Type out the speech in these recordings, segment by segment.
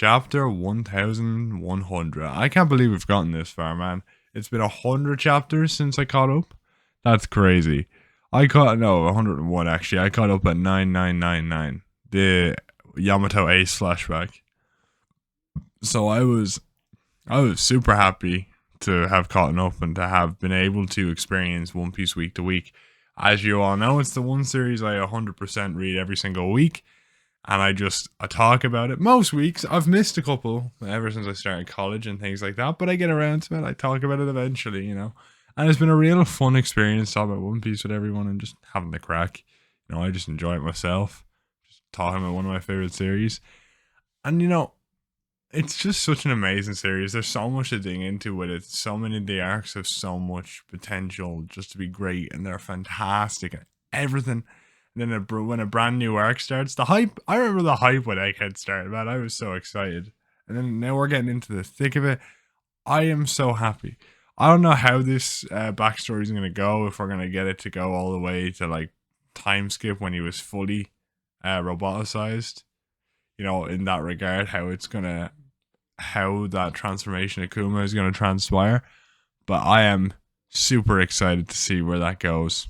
Chapter 1100. I can't believe we've gotten this far, man. It's been 100 chapters since I caught up. That's crazy. No, 101 actually. I caught up at 9999. The Yamato Ace flashback. So I was super happy to have caught up and to have been able to experience One Piece week to week. As you all know, it's the one series I 100% read every single week, and I talk about it most weeks. I've missed a couple ever since I started college and things like that, but I get around to it. I talk about it eventually. And it's been a real fun experience talking about One Piece with everyone and just having the crack. I just enjoy it myself, just talking about one of my favorite series. And it's just such an amazing series. There's so much to dig into with it. So many of the arcs have so much potential just to be great, and they're fantastic and everything. And then when a brand new arc starts, the hype. I remember the hype when Egghead started, man. I was so excited. And then now we're getting into the thick of it. I am so happy. I don't know how this backstory is going to go, if we're going to get it to go all the way to like time skip when he was fully roboticized. In that regard, how that transformation of Kuma is going to transpire. But I am super excited to see where that goes.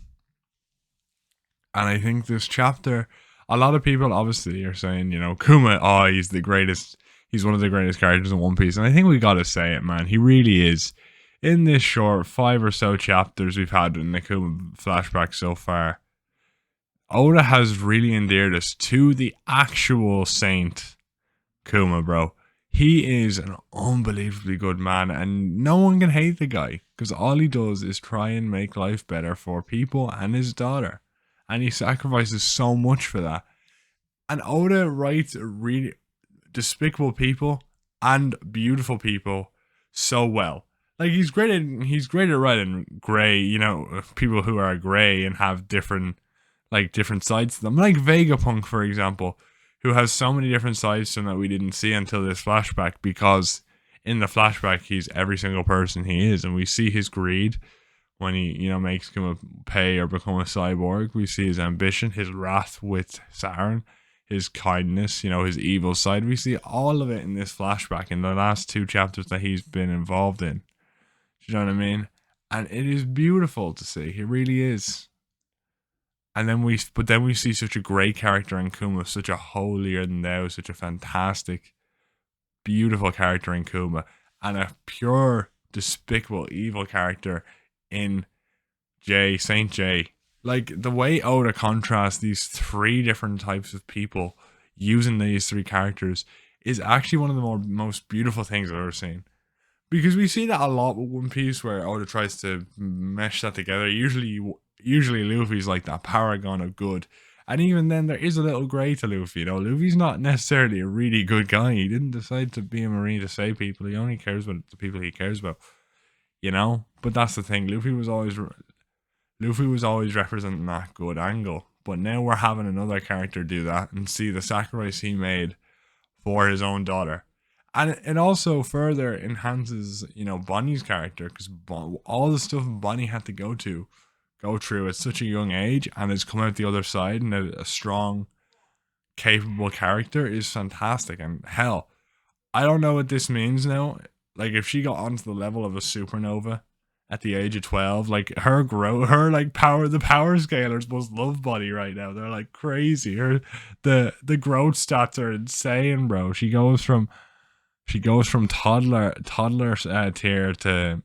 And I think this chapter, a lot of people obviously are saying, Kuma, he's the greatest. He's one of the greatest characters in One Piece. And I think we got to say it, man. He really is. In this short 5 or so chapters we've had in the Kuma flashback so far, Oda has really endeared us to the actual saint Kuma, bro. He is an unbelievably good man, and no one can hate the guy because all he does is try and make life better for people and his daughter. And he sacrifices so much for that. And Oda writes really despicable people and beautiful people so well. Like he's great at writing gray, people who are gray and have different sides to them. Like Vegapunk, for example, who has so many different sides to him that we didn't see until this flashback, because in the flashback he's every single person he is, and we see his greed when he, makes him pay or become a cyborg. We see his ambition, his wrath with Saren, his kindness, his evil side. We see all of it in this flashback in the last 2 chapters that he's been involved in. Do you know what I mean? And it is beautiful to see. It really is. And then we see such a great character in Kuma, such a holier than thou, such a fantastic, beautiful character in Kuma, and a pure, despicable, evil character in Saint J. Like the way Oda contrasts these 3 different types of people using these 3 characters is actually one of the most beautiful things I've ever seen. Because we see that a lot with One Piece, where Oda tries to mesh that together. Usually Luffy's like that paragon of good. And even then, there is a little grey to Luffy. Luffy's not necessarily a really good guy. He didn't decide to be a Marine to save people. He only cares about the people he cares about. But that's the thing. Luffy was always representing that good angle. But now we're having another character do that and see the sacrifice he made for his own daughter. And it also further enhances, Bonnie's character, because all the stuff Bonnie had to go through at such a young age and has come out the other side, and a strong, capable character is fantastic. And hell, I don't know what this means now. Like if she got onto the level of a supernova at the age of 12, like the power scalers must love Bonnie right now. They're like crazy. The growth stats are insane, bro. She goes from toddler tier to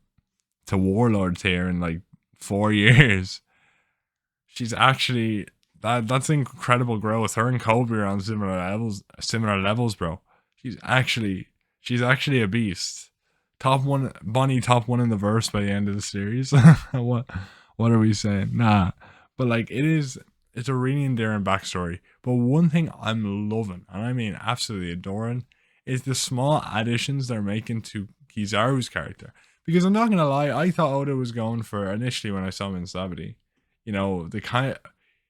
warlord tier in like 4 years. She's actually that's incredible growth. Her and Kobe are on similar levels, bro. She's actually a beast. Bonnie top 1 in the verse by the end of the series. what are we saying? Nah. But like it's a really endearing backstory. But one thing I'm loving, and I mean absolutely adoring, is the small additions they're making to Kizaru's character. Because I'm not gonna lie, I thought Oda was going for, initially when I saw him in Savity, the kind of,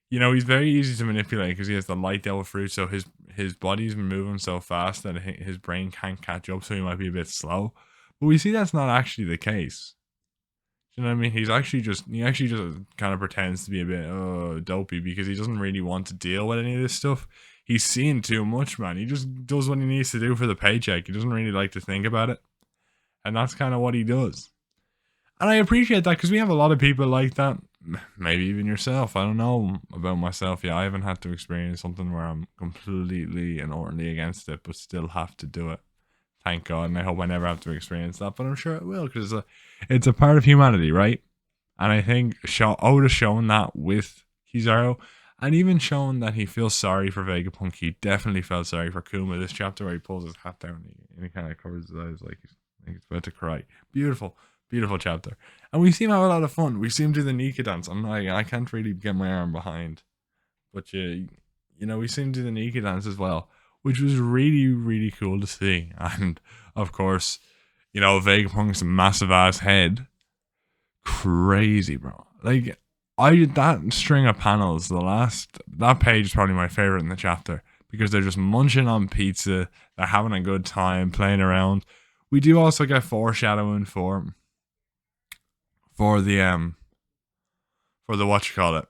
he's very easy to manipulate because he has the light devil fruit, so his body's moving so fast that his brain can't catch up, so he might be a bit slow. But we see that's not actually the case. You know what I mean? He actually just kind of pretends to be a bit dopey because he doesn't really want to deal with any of this stuff. he's seeing too much, man. He just does what he needs to do for the paycheck. He doesn't really like to think about it. And that's kind of what he does. And I appreciate that because we have a lot of people like that. Maybe even yourself. I don't know about myself. Yeah, I haven't had to experience something where I'm completely and utterly against it, but still have to do it. Thank God. And I hope I never have to experience that, but I'm sure it will because it's a part of humanity, right? And I think Oda showing that with Kizaru, and even showing that he feels sorry for Vegapunk. He definitely felt sorry for Kuma this chapter where he pulls his hat down and he kind of covers his eyes like he's about to cry. Beautiful, beautiful chapter. And we see him have a lot of fun. We see him do the Nika dance. I can't really get my arm behind, but we see him do the Nika dance as well, which was really, really cool to see. And of course, Vegapunk's massive ass head, crazy, bro. Like that string of panels, that page is probably my favorite in the chapter because they're just munching on pizza, they're having a good time playing around. We do also get foreshadowing for the what you call it,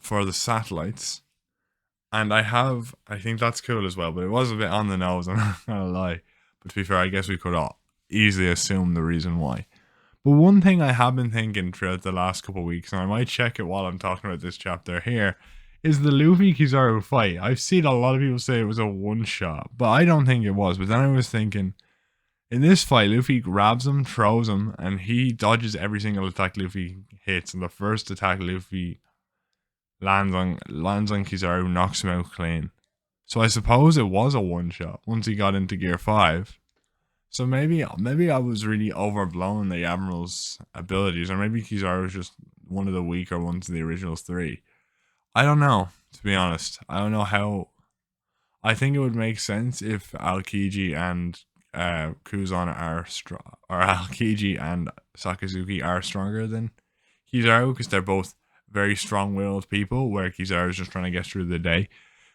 for the satellites. And I think that's cool as well, but it was a bit on the nose, I'm not gonna lie. But to be fair, I guess we could all easily assume the reason why. But one thing I have been thinking throughout the last couple of weeks, and I might check it while I'm talking about this chapter here, is the Luffy Kizaru fight. I've seen a lot of people say it was a one shot, but I don't think it was. But then I was thinking, in this fight, Luffy grabs him, throws him, and he dodges every single attack Luffy hits. And the first attack Luffy lands on Kizaru, knocks him out clean. So I suppose it was a one shot once he got into Gear 5. So maybe I was really overblowing the Admiral's abilities, or maybe Kizaru was just one of the weaker ones in the original 3. I don't know, to be honest. I don't know how. I think it would make sense if Aokiji and Kuzan are strong, or Aokiji and Sakazuki are stronger than Kizaru, because they're both very strong-willed people, where Kizaru is just trying to get through the day.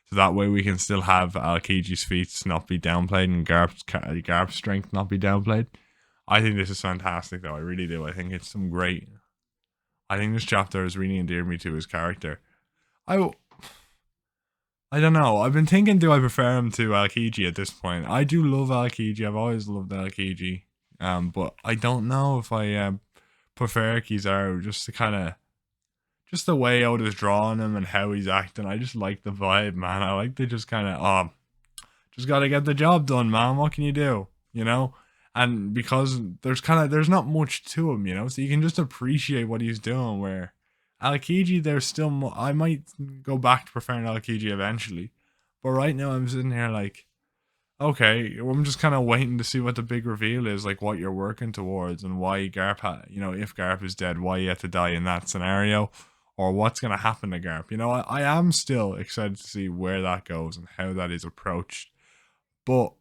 So that way we can still have Aokiji's feats not be downplayed and Garp's strength not be downplayed. I think this is fantastic, though. I really do. I think it's some great. I think this chapter has really endeared me to his character. I don't know. I've been thinking, do I prefer him to Aokiji at this point? I do love Aokiji. I've always loved Aokiji. But I don't know if I prefer Kizaru, just the way Oda's drawing him and how he's acting. I just like the vibe, man. I like to just kind of, just got to get the job done, man. What can you do? And because there's not much to him, so you can just appreciate what he's doing. Where Aokiji, there's still I might go back to preferring Aokiji eventually, but right now I'm sitting here like, okay, I'm just kind of waiting to see what the big reveal is, like what you're working towards and why Garp if Garp is dead, why he had to die in that scenario, or what's going to happen to Garp. I am still excited to see where that goes and how that is approached. But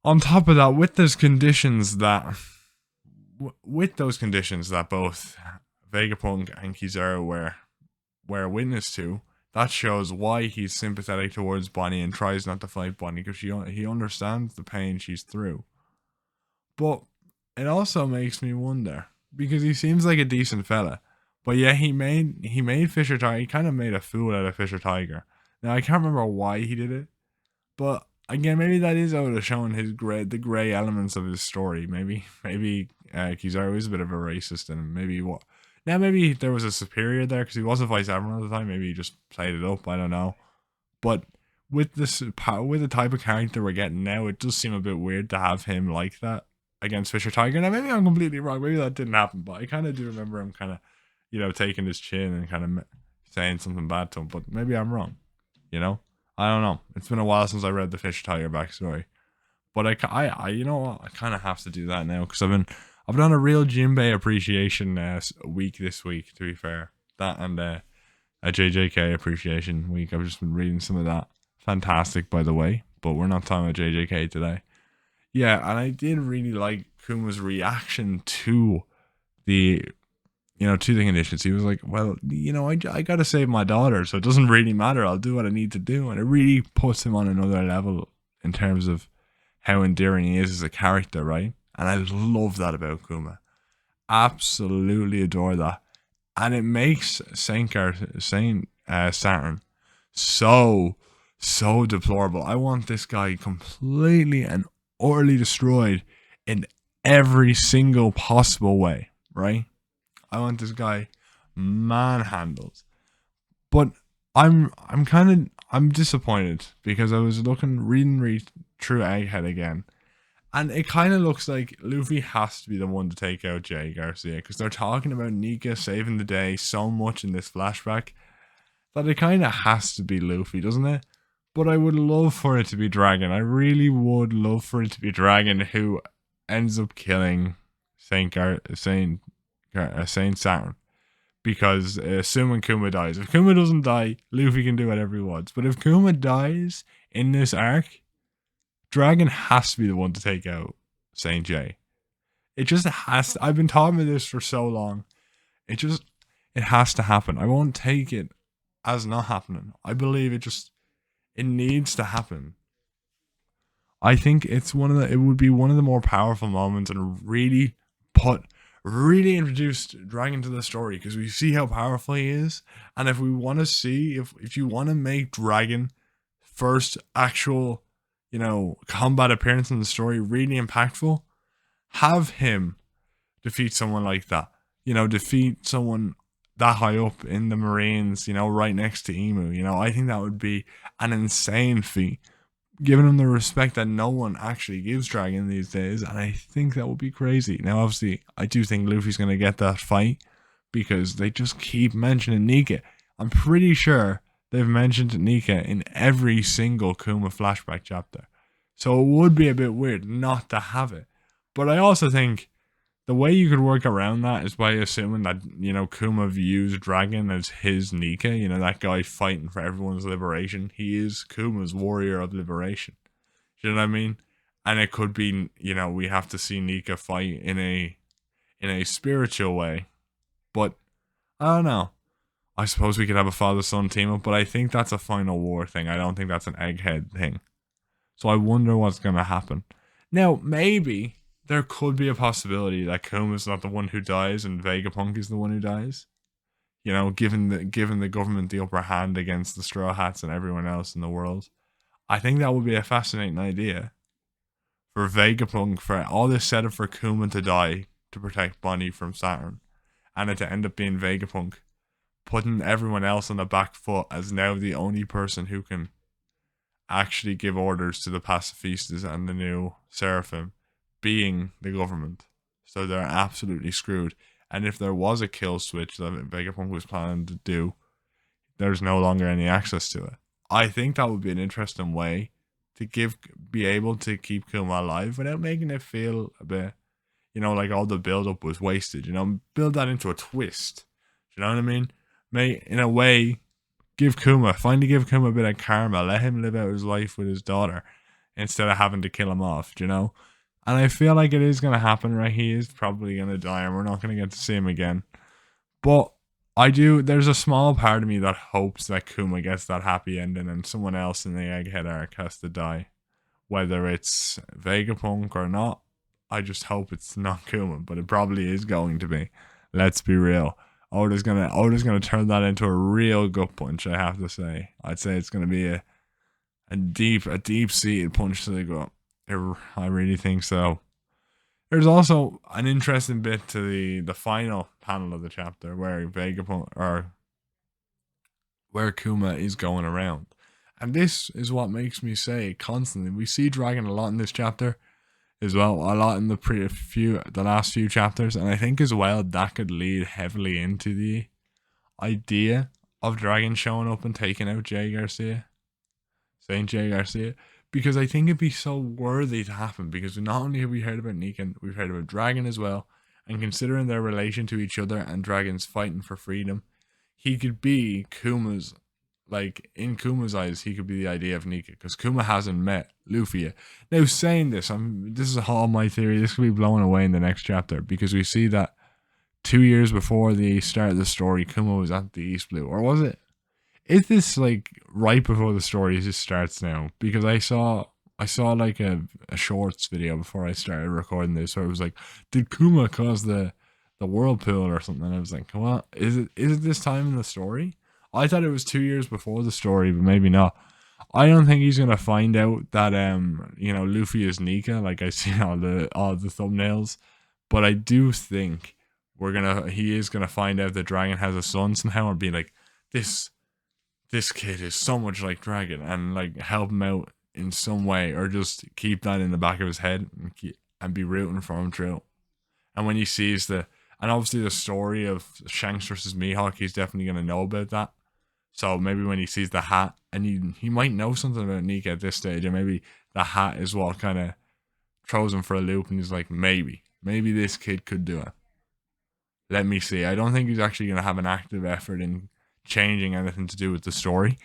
on top of that, with those conditions that both Vegapunk and Kizaru were witness to, that shows why he's sympathetic towards Bonnie and tries not to fight Bonnie, because he understands the pain she's through. But it also makes me wonder, because he seems like a decent fella, but yeah, he made Fisher Tiger. He kind of made a fool out of Fisher Tiger. Now I can't remember why he did it, but again, maybe that is out of showing the gray elements of his story. Maybe Kizaru is a bit of a racist, and maybe there was a superior there because he was a vice admiral at the time. Maybe he just played it up. I don't know. But with the type of character we're getting now, it does seem a bit weird to have him like that against Fisher Tiger. Now maybe I'm completely wrong. Maybe that didn't happen, but I kind of do remember him kind of, taking his chin and kind of saying something bad to him. But maybe I'm wrong. I don't know. It's been a while since I read the Fisher Tiger backstory, but I kind of have to do that now because I've done a real Jinbei appreciation week this week, to be fair. That and a JJK appreciation week. I've just been reading some of that. Fantastic, by the way, but we're not talking about JJK today. Yeah, and I did really like Kuma's reaction to the conditions. He was like, well, I got to save my daughter, so it doesn't really matter. I'll do what I need to do. And it really puts him on another level in terms of how endearing he is as a character, right? And I love that about Kuma. Absolutely adore that. And it makes Saturn so, so deplorable. I want this guy completely and utterly destroyed in every single possible way, right? I want this guy manhandled. But I'm disappointed because I was reading through Egghead again, and it kind of looks like Luffy has to be the one to take out Jay Garcia because they're talking about Nika saving the day so much in this flashback that it kind of has to be Luffy, doesn't it? But I would love for it to be Dragon. I really would love for it to be Dragon who ends up killing Saint Saturn. Because assuming Kuma dies, if Kuma doesn't die, Luffy can do whatever he wants. But if Kuma dies in this arc, Dragon has to be the one to take out Saint J. It just has to. I've been talking about this for so long. It has to happen. I won't take it as not happening. I believe it needs to happen. I think it would be one of the more powerful moments and really introduced Dragon to the story because we see how powerful he is. And if we want to see, if you want to make Dragon first actual, combat appearance in the story really impactful, have him defeat someone like that. Defeat someone that high up in the Marines, right next to Emu. I think that would be an insane feat, giving him the respect that no one actually gives Dragon these days, and I think that would be crazy. Now, obviously, I do think Luffy's going to get that fight because they just keep mentioning Nika. I'm pretty sure they've mentioned Nika in every single Kuma flashback chapter, so it would be a bit weird not to have it. But I also think the way you could work around that is by assuming that, Kuma views Dragon as his Nika, that guy fighting for everyone's liberation. He is Kuma's warrior of liberation. Do you know what I mean? And it could be, we have to see Nika fight in a spiritual way. But I don't know. I suppose we could have a father-son team up, but I think that's a final war thing. I don't think that's an Egghead thing. So I wonder what's going to happen. Now, maybe there could be a possibility that Kuma's not the one who dies and Vegapunk is the one who dies. Given the government the upper hand against the Straw Hats and everyone else in the world. I think that would be a fascinating idea. For Vegapunk, for all this setup for Kuma to die to protect Bonnie from Saturn. And it to end up being Vegapunk. Putting everyone else on the back foot as now the only person who can actually give orders to the pacifistas and the new Seraphim being the government. So they're absolutely screwed. And if there was a kill switch that Vegapunk was planning to do, there's no longer any access to it. I think that would be an interesting way to be able to keep Kuma alive without making it feel a bit, like all the build up was wasted. Build that into a twist. Do you know what I mean? In a way, finally give Kuma a bit of karma. Let him live out his life with his daughter instead of having to kill him off, And I feel like it is going to happen, right? He is probably going to die and we're not going to get to see him again. But there's a small part of me that hopes that Kuma gets that happy ending and someone else in the Egghead arc has to die. Whether it's Vegapunk or not, I just hope it's not Kuma, but it probably is going to be. Let's be real. Oda's gonna turn that into a real gut punch, I have to say. I'd say it's gonna be a deep seated punch to the gut. I really think so. There's also an interesting bit to the final panel of the chapter where where Kuma is going around. And this is what makes me say constantly, we see Dragon a lot in this chapter as well, a lot in the last few chapters, and I think as well that could lead heavily into the idea of Dragon showing up and taking out Saint J Garcia, because I think it'd be so worthy to happen, because not only have we heard about Negan, we've heard about Dragon as well, and considering their relation to each other and Dragon's fighting for freedom, he could be Kuma's, in Kuma's eyes, he could be the idea of Nika, because Kuma hasn't met Luffy yet. Now, saying this, this is all my theory, this could be blown away in the next chapter, because we see that 2 years before the start of the story, Kuma was at the East Blue, or was it? Is this right before the story just starts now? Because I saw like a shorts video before I started recording this, where it was like, did Kuma cause the whirlpool or something? And I was like, what? Is it this time in the story? I thought it was 2 years before the story, but maybe not. I don't think he's gonna find out that Luffy is Nika, like I see all the thumbnails. But I do think he is gonna find out that Dragon has a son somehow and be like, this kid is so much like Dragon, and like help him out in some way, or just keep that in the back of his head and be rooting for him through. And when he sees and obviously the story of Shanks versus Mihawk, he's definitely gonna know about that. So maybe when he sees the hat, and he might know something about Nika at this stage, and maybe the hat is what kind of throws him for a loop, and he's like, maybe this kid could do it. Let me see. I don't think he's actually going to have an active effort in changing anything to do with the story.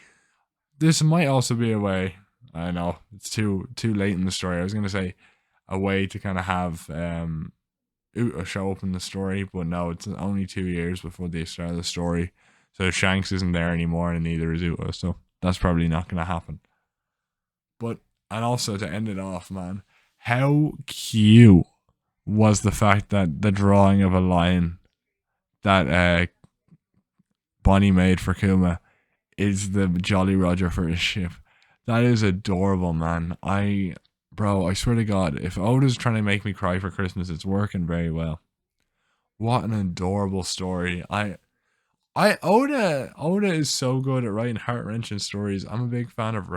This might also be a way. I know it's too late in the story. I was going to say a way to kind of have Uta show up in the story, but no, it's only 2 years before they start the story. So Shanks isn't there anymore, and neither is Uta. So that's probably not going to happen. And also to end it off, man, how cute was the fact that the drawing of a lion that Bonnie made for Kuma is the Jolly Roger for his ship. That is adorable, man. I swear to God, if Oda's trying to make me cry for Christmas, it's working very well. What an adorable story. Oda is so good at writing heart-wrenching stories. I'm a big fan of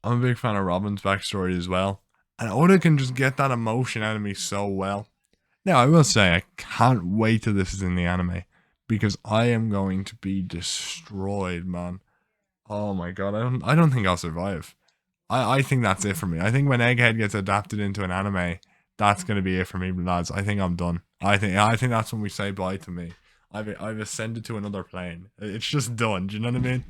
I'm a big fan of Robin's backstory as well. And Oda can just get that emotion out of me so well. Now, I will say, I can't wait till this is in the anime, because I am going to be destroyed, man. Oh my god, I don't think I'll survive. I think that's it for me. I think when Egghead gets adapted into an anime, that's going to be it for me, lads. I think I'm done. I think that's when we say bye to me. I've ascended to another plane. It's just done. Do you know what I mean?